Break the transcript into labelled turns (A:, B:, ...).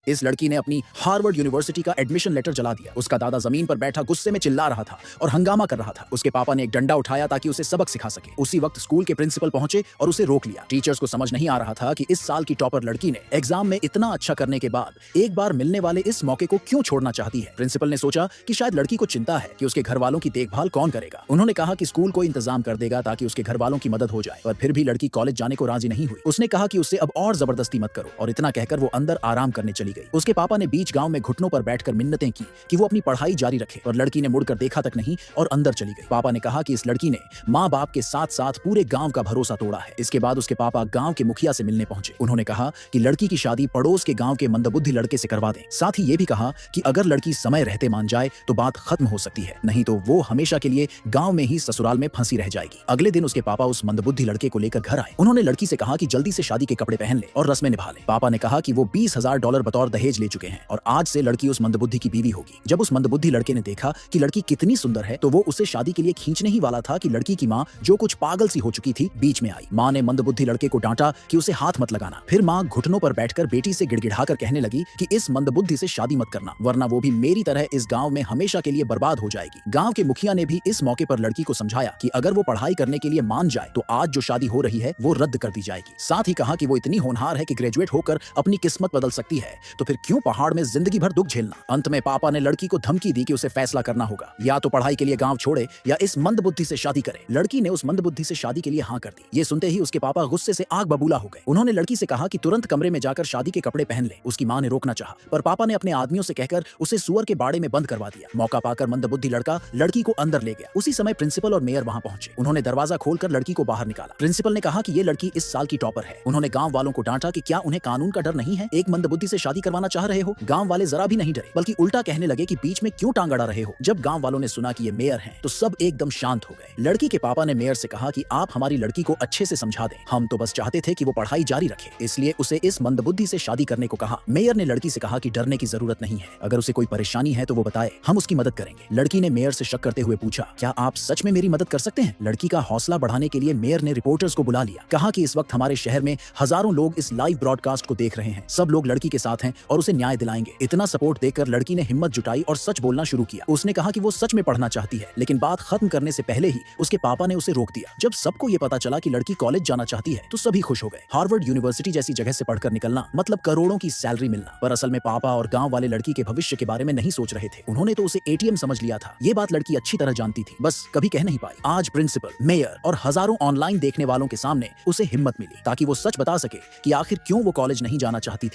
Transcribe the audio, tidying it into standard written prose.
A: इस लड़की ने अपनी हार्वर्ड यूनिवर्सिटी का एडमिशन लेटर जला दिया। उसका दादा जमीन पर बैठा गुस्से में चिल्ला रहा था और हंगामा कर रहा था। उसके पापा ने एक डंडा उठाया ताकि उसे सबक सिखा सके। उसी वक्त स्कूल के प्रिंसिपल पहुंचे और उसे रोक लिया। टीचर्स को समझ नहीं आ रहा था कि इस साल की टॉपर लड़की ने एग्जाम में इतना अच्छा करने के बाद एक बार मिलने वाले इस मौके को क्यों छोड़ना चाहती है। प्रिंसिपल ने सोचा कि शायद लड़की को चिंता है कि उसके घर वालों की देखभाल कौन करेगा। उन्होंने कहा कि स्कूल कोई इंतजाम कर देगा ताकि उसके घर वालों की मदद हो जाए, पर फिर भी लड़की कॉलेज जाने को राजी नहीं हुई। उसने कहा कि उससे अब और जबरदस्ती मत करो, और इतना कहकर वो अंदर आराम करने चली गई। उसके पापा ने बीच गांव में घुटनों पर बैठकर मिन्नतें की कि वो अपनी पढ़ाई जारी रखे, और लड़की ने मुड़कर देखा तक नहीं और अंदर चली गई। पापा ने कहा कि इस लड़की ने माँ बाप के साथ साथ पूरे गांव का भरोसा तोड़ा है। इसके बाद उसके पापा गांव के मुखिया से मिलने पहुंचे। उन्होंने कहा कि लड़की की शादी पड़ोस के गांव के मंदबुद्धि लड़के से करवा दें। साथ ही ये भी कहा कि अगर लड़की समय रहते मान जाए तो बात खत्म हो सकती है, नहीं तो वो हमेशा के लिए गांव में ही ससुराल में फंसी रह जाएगी। अगले दिन उसके पापा उस मंदबुद्धि लड़के को लेकर घर आए। उन्होंने लड़की से कहा कि जल्दी से शादी के कपड़े पहन ले और रस्में निभा ले। पापा ने कहा कि वो $20,000 बतौर दहेज ले चुके हैं और आज से लड़की उस मंदबुद्धि की बीवी होगी। जब उस मंदबुद्धि लड़के ने देखा कि लड़की कितनी सुंदर है तो वो उसे शादी के लिए खींचने ही वाला था कि लड़की की माँ, जो कुछ पागल सी हो चुकी थी, बीच में आई। माँ ने मंदबुद्धि लड़के को डांटा कि उसे हाथ मत लगाना। फिर माँ घुटनों पर बैठकर बेटी से गिड़गिड़ाकर कहने लगी कि इस मंदबुद्धि से शादी मत करना, वरना वो भी मेरी तरह इस गांव में हमेशा के लिए बर्बाद हो जाएगी। गांव के मुखिया ने भी इस मौके पर लड़की को समझाया कि अगर वो पढ़ाई करने के लिए मान जाए तो आज जो शादी हो रही है वो रद्द कर दी जाएगी। साथ ही कहा कि वो इतनी होनहार है कि ग्रेजुएट होकर अपनी किस्मत बदल सकती है, तो फिर क्यों पहाड़ में जिंदगी भर दुख झेलना। अंत में पापा ने लड़की को धमकी दी कि उसे फैसला करना होगा, या तो पढ़ाई के लिए गांव छोड़े या इस मंदबुद्धि से शादी करे। लड़की ने उस मंदबुद्धि से शादी के लिए हाँ कर दी। ये सुनते ही उसके पापा गुस्से से आग बबूला हो गए। उन्होंने लड़की से कहा कि तुरंत कमरे में जाकर शादी के कपड़े पहन ले। उसकी मां ने रोकना चाहा, पर पापा ने अपने आदमियों से कहकर उसे सुअर के बाड़े में बंद करवा दिया। मौका पाकर मंदबुद्धि लड़का लड़की को अंदर ले गया। उसी समय प्रिंसिपल और मेयर वहां पहुंचे। उन्होंने दरवाजा खोलकर लड़की को बाहर निकाला। प्रिंसिपल ने कहा कि ये लड़की इस साल की टॉपर है। उन्होंने गांव वालों को डांटा कि क्या उन्हें कानून का डर नहीं है, एक मंदबुद्धि से शादी करवाना चाह रहे हो। गांव वाले जरा भी नहीं डरे, बल्कि उल्टा कहने लगे कि बीच में क्यों टांग अड़ा रहे हो। जब गांव वालों ने सुना कि ये मेयर हैं, तो सब एकदम शांत हो गए। लड़की के पापा ने मेयर से कहा कि आप हमारी लड़की को अच्छे से समझा दें, हम तो बस चाहते थे कि वो पढ़ाई जारी रखे, इसलिए उसे इस मंदबुद्धि से शादी करने को कहा। मेयर ने लड़की से कहा कि डरने की जरूरत नहीं है, अगर उसे कोई परेशानी है तो वो बताए, हम उसकी मदद करेंगे। लड़की ने मेयर से शक करते हुए पूछा, क्या आप सच में मेरी मदद कर सकते हैं। लड़की का हौसला बढ़ाने के लिए मेयर ने रिपोर्टर्स को बुला लिया। कहा कि इस वक्त हमारे शहर में हजारों लोग इस लाइव ब्रॉडकास्ट को देख रहे हैं, सब लोग लड़की के साथ हैं और उसे न्याय दिलाएंगे। इतना सपोर्ट देकर लड़की ने हिम्मत जुटाई और सच बोलना शुरू किया। उसने कहा कि वो सच में पढ़ना चाहती है, लेकिन बात खत्म करने से पहले ही उसके पापा ने उसे रोक दिया। जब सबको ये पता चला कि लड़की कॉलेज जाना चाहती है तो सभी खुश हो गए। हार्वर्ड यूनिवर्सिटी जैसी जगह से पढ़कर निकलना मतलब करोड़ों की सैलरी मिलना। पर असल में पापा और गांव वाले लड़की के भविष्य के बारे में नहीं सोच रहे थे। उन्होंने तो उसे एटीएम समझ लिया था। ये बात लड़की अच्छी तरह जानती थी, बस कभी कह नहीं पाई। आज प्रिंसिपल, मेयर और हजारों ऑनलाइन देखने वालों के सामने उसे हिम्मत मिली ताकि वो सच बता सके कि आखिर क्यों वो कॉलेज नहीं जाना चाहती थी।